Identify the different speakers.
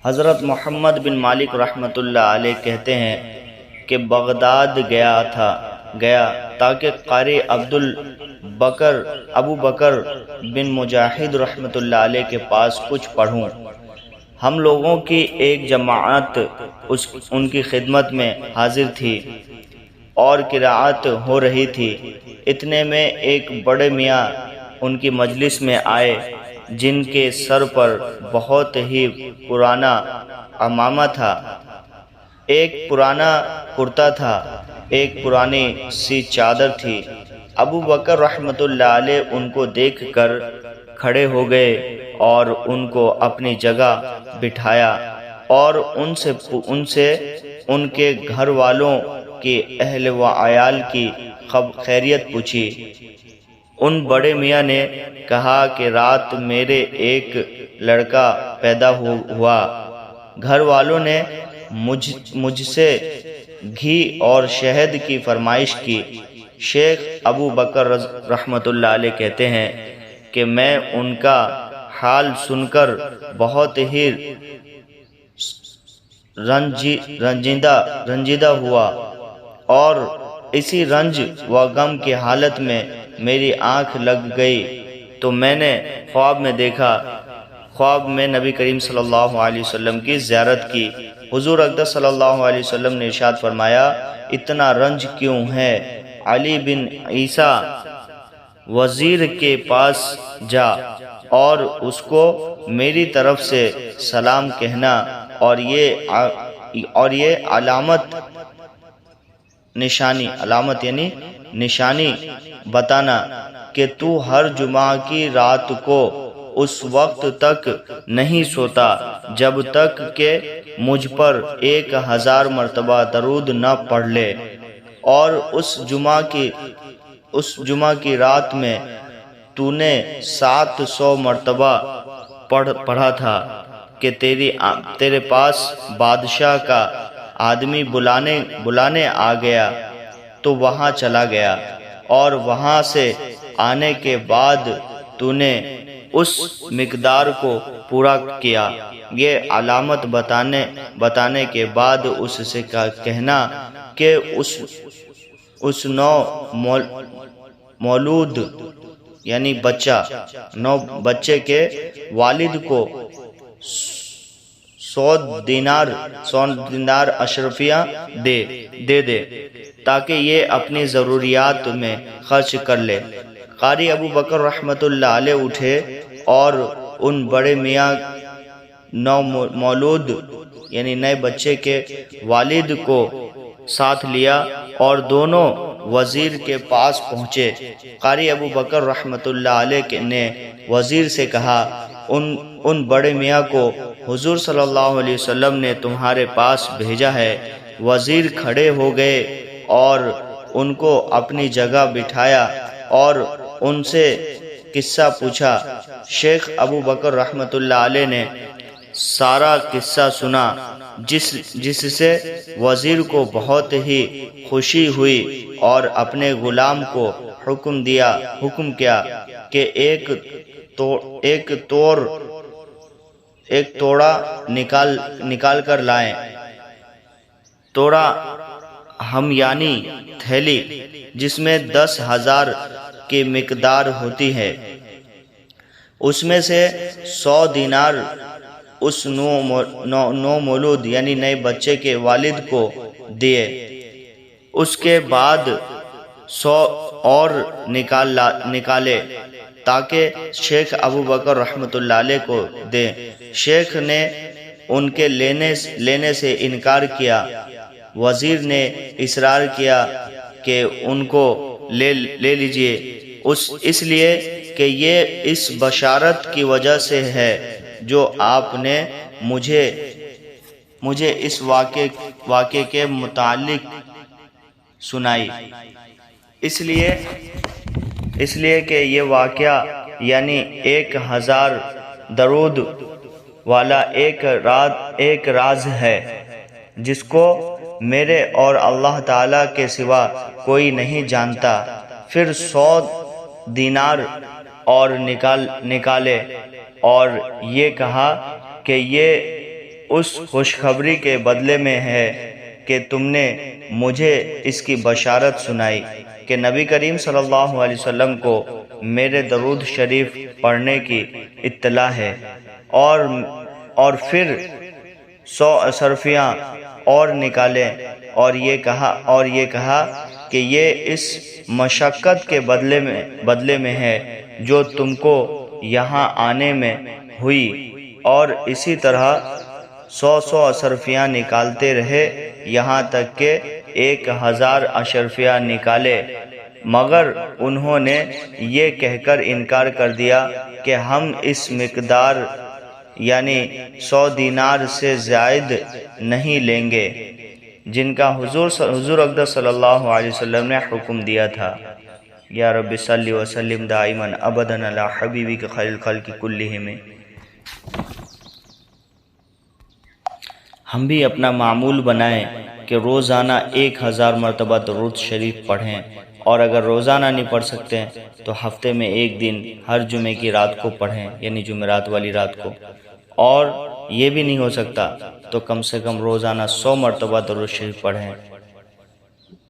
Speaker 1: حضرت محمد بن مالک رحمۃ اللہ علیہ کہتے ہیں کہ بغداد گیا تاکہ قاری ابو بکر بن مجاہد رحمۃ اللہ علیہ کے پاس کچھ پڑھوں۔ ہم لوگوں کی ایک جماعت ان کی خدمت میں حاضر تھی اور قرأت ہو رہی تھی۔ اتنے میں ایک بڑے میاں ان کی مجلس میں آئے جن کے سر پر بہت ہی پرانا عمامہ تھا، ایک پرانا کرتا تھا، ایک پرانی سی چادر تھی۔ ابو بکر رحمۃ اللہ علیہ ان کو دیکھ کر کھڑے ہو گئے اور ان کو اپنی جگہ بٹھایا اور ان سے ان کے گھر والوں کی اہل و عیال کی خیریت پوچھی۔ ان بڑے میاں نے کہا کہ رات میرے ایک لڑکا پیدا ہوا۔ گھر والوں نے مجھ سے گھی اور شہد کی فرمائش کی۔ شیخ ابو بکر رحمۃ اللہ علیہ کہتے ہیں کہ میں ان کا حال سن کر بہت ہی رنجیدہ ہوا اور اسی رنج و غم کی حالت میں میری آنکھ لگ گئی تو میں نے خواب میں نبی کریم صلی اللہ علیہ وسلم کی زیارت کی۔ حضور اقدس صلی اللہ علیہ وسلم نے ارشاد فرمایا، اتنا رنج کیوں ہے؟ علی بن عیسیٰ وزیر کے پاس جا اور اس کو میری طرف سے سلام کہنا اور یہ علامت یعنی نشانی بتانا کہ تو ہر جمعہ کی رات کو اس وقت تک نہیں سوتا جب تک کہ مجھ پر 1000 مرتبہ درود نہ پڑھ لے، اور اس جمعہ کی رات میں تو نے 700 مرتبہ پڑھا تھا کہ تیرے پاس بادشاہ کا آدمی بلانے آ گیا تو وہاں چلا گیا، اور وہاں سے آنے کے بعد تو نے اس مقدار کو پورا کیا۔ یہ علامت بتانے کے بعد اس سے کہنا کہ اس نو مولود یعنی بچے کے والد کو 100 دینار اشرفیہ دے تاکہ یہ اپنی ضروریات میں خرچ کر لے۔ قاری ابو بکر رحمۃ اللہ علیہ اٹھے اور ان بڑے میاں نو مولود یعنی نئے بچے کے والد کو ساتھ لیا اور دونوں وزیر کے پاس پہنچے۔ قاری ابو بکر رحمۃ اللہ علیہ نے وزیر سے کہا، ان بڑے میاں کو حضور صلی اللہ علیہ وسلم نے تمہارے پاس بھیجا ہے۔ وزیر کھڑے ہو گئے اور ان کو اپنی جگہ بٹھایا اور ان سے قصہ پوچھا۔ شیخ ابو بکر رحمۃ اللہ علیہ نے سارا قصہ سنا، جس سے وزیر کو بہت ہی خوشی ہوئی اور اپنے غلام کو حکم کیا کہ ایک توڑا نکال کر لائیں۔ توڑا ہم یعنی تھیلی جس میں 10,000 کی مقدار ہوتی ہے، اس میں سے 100 دینار اس نو مولود یعنی نئے بچے کے والد کو دیے۔ اس کے بعد 100 اور نکالے تاکہ شیخ ابو بکر رحمۃ اللہ علیہ کو دیں۔ شیخ نے ان کے لینے سے انکار کیا۔ وزیر نے اصرار کیا کہ ان کو لے لیجئے، اس لیے کہ یہ اس بشارت کی وجہ سے ہے جو آپ نے مجھے اس واقعے کے متعلق سنائی، اس لیے کہ یہ واقعہ یعنی 1000 درود والا ایک راز ہے جس کو میرے اور اللہ تعالیٰ کے سوا کوئی نہیں جانتا۔ پھر 100 دینار اور نکالے اور یہ کہا کہ اس خوشخبری کے بدلے میں ہے کہ تم نے مجھے اس کی بشارت سنائی کہ نبی کریم صلی اللہ علیہ وسلم کو میرے درود شریف پڑھنے کی اطلاع ہے، اور پھر 100 اشرفیاں اور نکالے، اور یہ کہا کہ یہ اس مشقت کے بدلے میں ہے جو تم کو یہاں آنے میں ہوئی، اور اسی طرح 100 اشرفیاں نکالتے رہے یہاں تک کہ 1000 اشرفیاں نکالے، مگر انہوں نے یہ کہہ کر انکار کر دیا کہ ہم اس مقدار یعنی 100 دینار سے زائد نہیں لیں گے جن کا حضور اقدس صلی اللہ علیہ وسلم نے حکم دیا تھا۔ یا رب صلی وسلم دائما ابدا علی حبیبک خیر الخلق کلہم۔ ہم بھی اپنا معمول بنائیں کہ روزانہ 1000 مرتبہ درود شریف پڑھیں، اور اگر روزانہ نہیں پڑھ سکتے تو ہفتے میں ایک دن ہر جمعے کی رات کو پڑھیں، یعنی جمعرات والی رات کو، اور یہ بھی نہیں ہو سکتا تو کم سے کم روزانہ 100 مرتبہ درود شریف پڑھیں۔